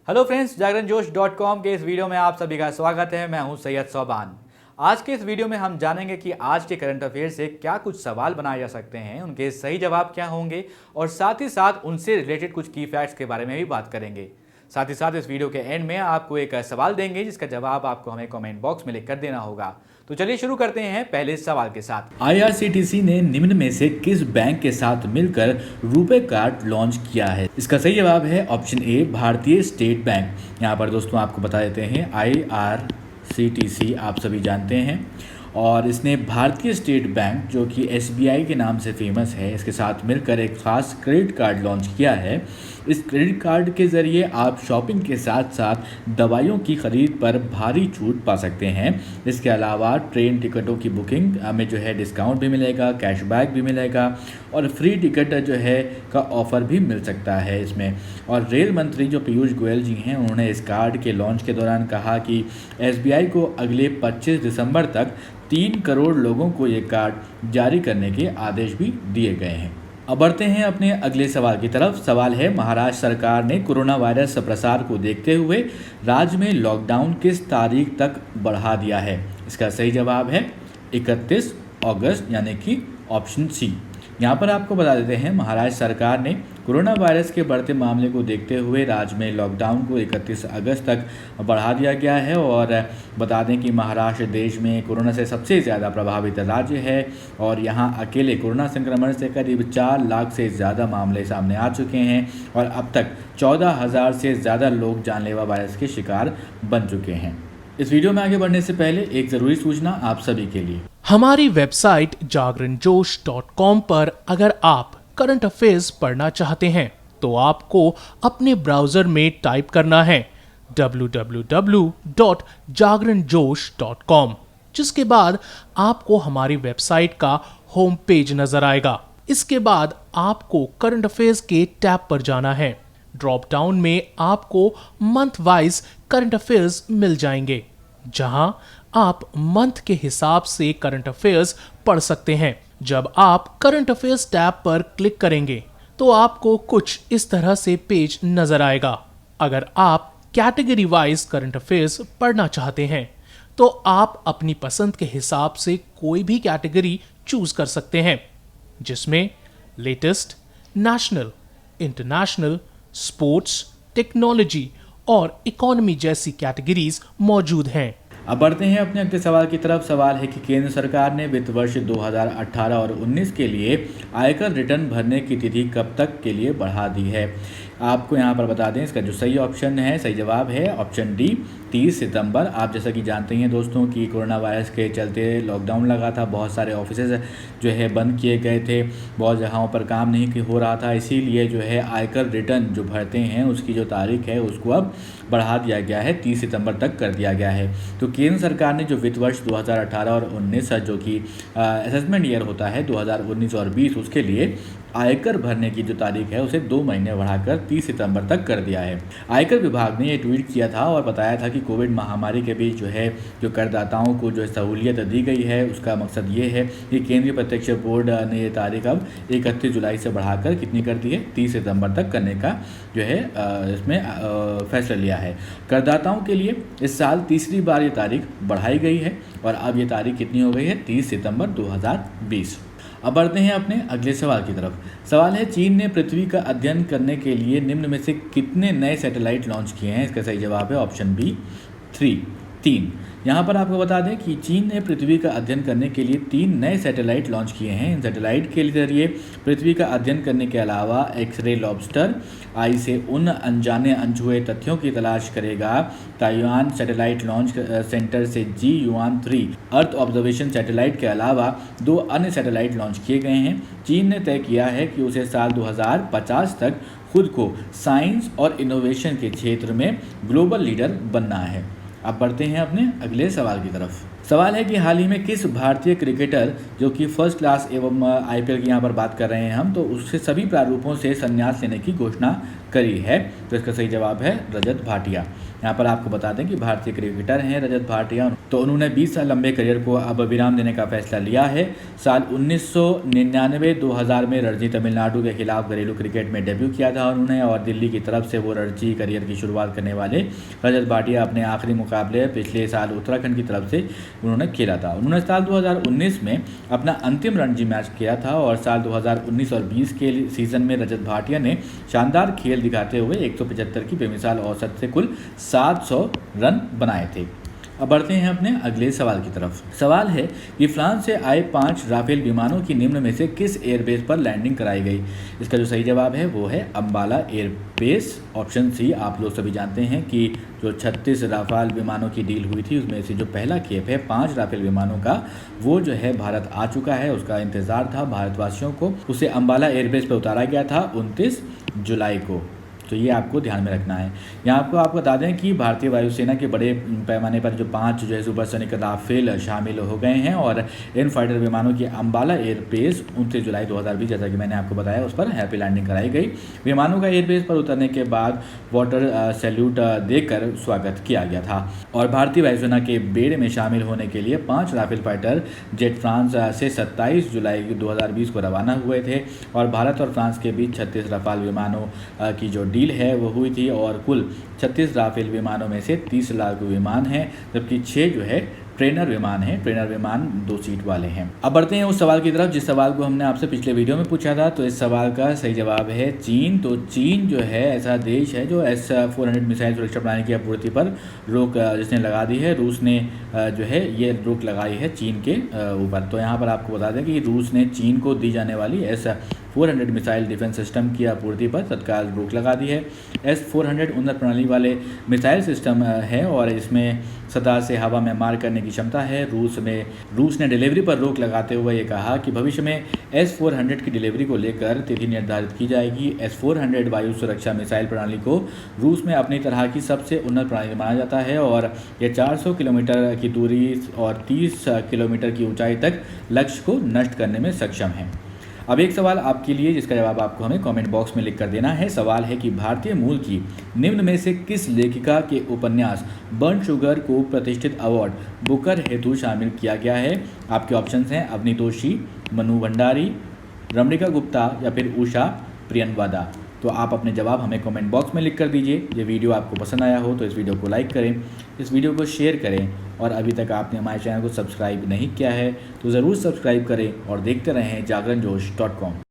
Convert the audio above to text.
Hello friends, जागरणजोश.com के इस video में आप सभी का स्वागत है। मैं हूं सैयद सोबान। आज के इस वीडियो में हम जानेंगे कि आज के करंट अफेयर से क्या कुछ सवाल बनाए जा सकते हैं, उनके सही जवाब क्या होंगे और साथ ही साथ उनसे रिलेटेड कुछ की फैक्ट्स के बारे में भी बात करेंगे। साथ ही साथ इस वीडियो के एंड में आपको एक सवाल देंगे जिसका जवाब आपको हमें कमेंट बॉक्स में लिख कर देना होगा। तो चलिए शुरू करते हैं पहले सवाल के साथ। IRCTC ने निम्न में से किस बैंक के साथ मिलकर रुपे कार्ड लॉन्च किया है? इसका सही जवाब है ऑप्शन ए, भारतीय स्टेट बैंक। यहाँ पर दोस्तों आपको बता देते हैं IRCTC आप सभी जानते हैं, और इसने भारतीय स्टेट बैंक जो कि SBI के नाम से फेमस है, इसके साथ मिलकर एक खास क्रेडिट कार्ड लॉन्च किया है। इस क्रेडिट कार्ड के ज़रिए आप शॉपिंग के साथ साथ दवाइयों की खरीद पर भारी छूट पा सकते हैं। इसके अलावा ट्रेन टिकटों की बुकिंग में जो है डिस्काउंट भी मिलेगा, कैशबैक भी मिलेगा और फ्री टिकट जो है का ऑफ़र भी मिल सकता है इसमें। और रेल मंत्री जो पीयूष गोयल जी हैं, उन्होंने इस कार्ड के लॉन्च के दौरान कहा कि SBI को अगले 25 दिसंबर तक 3 करोड़ लोगों को ये कार्ड जारी करने के आदेश भी दिए गए हैं। अब बढ़ते हैं अपने अगले सवाल की तरफ। सवाल है, महाराष्ट्र सरकार ने कोरोना वायरस प्रसार को देखते हुए राज्य में लॉकडाउन किस तारीख तक बढ़ा दिया है? इसका सही जवाब है 31 अगस्त, यानी कि ऑप्शन सी। यहाँ पर आपको बता देते हैं, महाराष्ट्र सरकार ने कोरोना वायरस के बढ़ते मामले को देखते हुए राज्य में लॉकडाउन को 31 अगस्त तक बढ़ा दिया गया है। और बता दें कि महाराष्ट्र देश में कोरोना से सबसे ज़्यादा प्रभावित राज्य है और यहाँ अकेले कोरोना संक्रमण से करीब 4 लाख से ज़्यादा मामले सामने आ चुके हैं और अब तक 14,000 से ज़्यादा लोग जानलेवा वायरस के शिकार बन चुके हैं। इस वीडियो में आगे बढ़ने से पहले एक ज़रूरी सूचना आप सभी के लिए। हमारी वेबसाइट जागरणजोश.com पर अगर आप करंट अफेयर्स पढ़ना चाहते हैं तो आपको अपने ब्राउजर में टाइप करना है www.jagranjosh.com, जिसके बाद आपको हमारी वेबसाइट का होम पेज नजर आएगा। इसके बाद आपको करंट अफेयर्स के टैब पर जाना है। ड्रॉप डाउन में आपको मंथ वाइज करंट अफेयर्स मिल जाएंगे, जहां आप मंथ के हिसाब से करंट अफेयर्स पढ़ सकते हैं। जब आप करंट अफेयर्स टैब पर क्लिक करेंगे तो आपको कुछ इस तरह से पेज नजर आएगा। अगर आप कैटेगरी वाइज करंट अफेयर्स पढ़ना चाहते हैं तो आप अपनी पसंद के हिसाब से कोई भी कैटेगरी चूज कर सकते हैं, जिसमें latest, national, international, sports, technology और इकोनॉमी जैसी कैटेगरीज मौजूद हैं। अब बढ़ते हैं अपने अगले सवाल की तरफ। सवाल है कि केंद्र सरकार ने वित्त वर्ष 2018 और 19 के लिए आयकर रिटर्न भरने की तिथि कब तक के लिए बढ़ा दी है? आपको यहाँ पर बता दें, इसका जो सही ऑप्शन है, सही जवाब है ऑप्शन डी, 30 सितंबर। आप जैसा कि जानते हैं दोस्तों कि कोरोना वायरस के चलते लॉकडाउन लगा था, बहुत सारे ऑफिसेज जो है बंद किए गए थे, बहुत जगहों पर काम नहीं हो रहा था, इसीलिए जो है आयकर रिटर्न जो भरते हैं उसकी जो तारीख है उसको अब बढ़ा दिया गया है, 30 सितंबर तक कर दिया गया है। तो केंद्र सरकार ने जो वित्त वर्ष 2018 और 19 जो कि असेसमेंट ईयर होता है 2019 और 20, उसके लिए आयकर भरने की जो तारीख है उसे 2 महीने बढ़ाकर 30 सितंबर तक कर दिया है। आयकर विभाग ने ये ट्वीट किया था और बताया था कि कोविड महामारी के बीच जो करदाताओं को जो सहूलियत दी गई है उसका मकसद ये है कि केंद्रीय प्रत्यक्ष बोर्ड ने ये तारीख अब 31 जुलाई से बढ़ाकर कितनी कर दी है, 30 सितंबर तक करने का जो है इसमें फैसला लिया है। करदाताओं के लिए इस साल तीसरी बार ये तारीख बढ़ाई गई है और अब ये तारीख कितनी हो गई है, 30 सितंबर 2020। अब बढ़ते हैं अपने अगले सवाल की तरफ। सवाल है, चीन ने पृथ्वी का अध्ययन करने के लिए निम्न में से कितने नए सैटेलाइट लॉन्च किए हैं? इसका सही जवाब है ऑप्शन बी, 3। यहाँ पर आपको बता दें कि चीन ने पृथ्वी का अध्ययन करने के लिए 3 नए सैटेलाइट लॉन्च किए हैं। इन सैटेलाइट के जरिए पृथ्वी का अध्ययन करने के अलावा एक्सरे लॉबस्टर आई से उन अनजाने अनछुए तथ्यों की तलाश करेगा। ताइवान सैटेलाइट लॉन्च सेंटर से Jiuan-3 अर्थ ऑब्जर्वेशन सैटेलाइट के अलावा 2 अन्य सैटेलाइट लॉन्च किए गए हैं। चीन ने तय किया है कि उसे साल 2050 तक खुद को साइंस और इनोवेशन के क्षेत्र में ग्लोबल लीडर बनना है। अब बढ़ते हैं अपने अगले सवाल की तरफ। सवाल है कि हाल ही में किस भारतीय क्रिकेटर जो कि फर्स्ट क्लास एवं आईपीएल की यहाँ पर बात कर रहे हैं हम, तो उससे सभी प्रारूपों से संन्यास लेने की घोषणा करी है। तो इसका सही जवाब है रजत भाटिया। यहाँ पर आपको बता दें कि भारतीय क्रिकेटर हैं रजत भाटिया, तो उन्होंने 20 साल लंबे करियर को अब विराम देने का फैसला लिया है। साल 1999-2000 में रणजी तमिलनाडु के खिलाफ घरेलू क्रिकेट में डेब्यू किया था उन्होंने, और दिल्ली की तरफ से वो रणजी करियर की शुरुआत करने वाले रजत भाटिया अपने आखिरी मुकाबले पिछले साल उत्तराखंड की तरफ से उन्होंने खेला था। उन्होंने साल 2019 में अपना अंतिम रणजी मैच किया था, और साल 2019 और 20 के सीजन में रजत भाटिया ने शानदार खेल दिखाते हुए 175 की बेमिसाल औसत से कुल 700 रन बनाए थे। अब बढ़ते हैं अपने अगले सवाल की तरफ। सवाल है कि फ्रांस से आए 5 राफेल विमानों की निम्न में से किस एयरबेस पर लैंडिंग कराई गई। इसका जो सही जवाब है वो है अम्बाला एयरबेस, ऑप्शन सी। आप लोग सभी जानते हैं कि जो 36 राफेल विमानों की डील हुई थी उसमें से जो पहला खेप है 5 राफेल विमानों का, वो जो है भारत आ चुका है। उसका इंतज़ार था भारतवासियों को, उसे अम्बाला एयरबेस पर उतारा गया था 29 जुलाई को। तो ये आपको ध्यान में रखना है। यहाँ आपको बता दें कि भारतीय वायुसेना के बड़े पैमाने पर जो 5 जो है सुपरसोनिक राफेल शामिल हो गए हैं, और इन फाइटर विमानों की अम्बाला एयरबेस 29 जुलाई 2020 जैसा कि मैंने आपको बताया उस पर हैप्पी लैंडिंग कराई गई। विमानों का एयरबेस पर उतरने के बाद वाटर सैल्यूट देकर स्वागत किया गया था। और भारतीय वायुसेना के बेड़े में शामिल होने के लिए 5 राफेल फाइटर जेट फ्रांस से 27 जुलाई 2020 को रवाना हुए थे, और भारत और फ्रांस के बीच 36 राफेल विमानों की जो डील है वो हुई थी, और कुल 36 राफेल विमानों में से 30 लड़ाकू विमान हैं, जबकि 6 जो है ट्रेनर विमान हैं। ट्रेनर विमान 2 सीट वाले हैं। अब बढ़ते हैं उस सवाल की तरफ जिस सवाल को हमने आपसे पिछले वीडियो में पूछा था। तो इस सवाल का सही जवाब है चीन। तो चीन जो है ऐसा देश है जो S-400 मिसाइल सुरक्षा प्रणाली की आपूर्ति पर रोक जिसने लगा दी है। रूस ने जो है ये रोक लगाई है चीन के ऊपर। तो यहाँ पर आपको बता दें कि रूस ने चीन को दी जाने वाली S-400 मिसाइल डिफेंस सिस्टम की आपूर्ति पर तत्काल रोक लगा दी है। S-400 उन्नत प्रणाली वाले मिसाइल सिस्टम है, और इसमें सतह से हवा में मार करने की क्षमता है। रूस ने डिलीवरी पर रोक लगाते हुए ये कहा कि भविष्य में S-400 की डिलीवरी को लेकर तिथि निर्धारित की जाएगी। S-400 वायु सुरक्षा मिसाइल प्रणाली को रूस में अपनी तरह की सबसे उन्नत प्रणाली माना जाता है, और यह 400 किलोमीटर की दूरी और 30 किलोमीटर की ऊंचाई तक लक्ष्य को नष्ट करने में सक्षम है। अब एक सवाल आपके लिए जिसका जवाब आपको हमें कमेंट बॉक्स में लिख कर देना है। सवाल है कि भारतीय मूल की निम्न में से किस लेखिका के उपन्यास बर्न शुगर को प्रतिष्ठित अवार्ड बुकर हेतु शामिल किया गया है। आपके ऑप्शंस हैं अवनीतोषी, मनु भंडारी, रमणिका गुप्ता या फिर उषा प्रियनवादा। तो आप अपने जवाब हमें कमेंट बॉक्स में लिख कर दीजिए। ये वीडियो आपको पसंद आया हो तो इस वीडियो को लाइक करें, इस वीडियो को शेयर करें, और अभी तक आपने हमारे चैनल को सब्सक्राइब नहीं किया है तो ज़रूर सब्सक्राइब करें और देखते रहें जागरणजोश.com।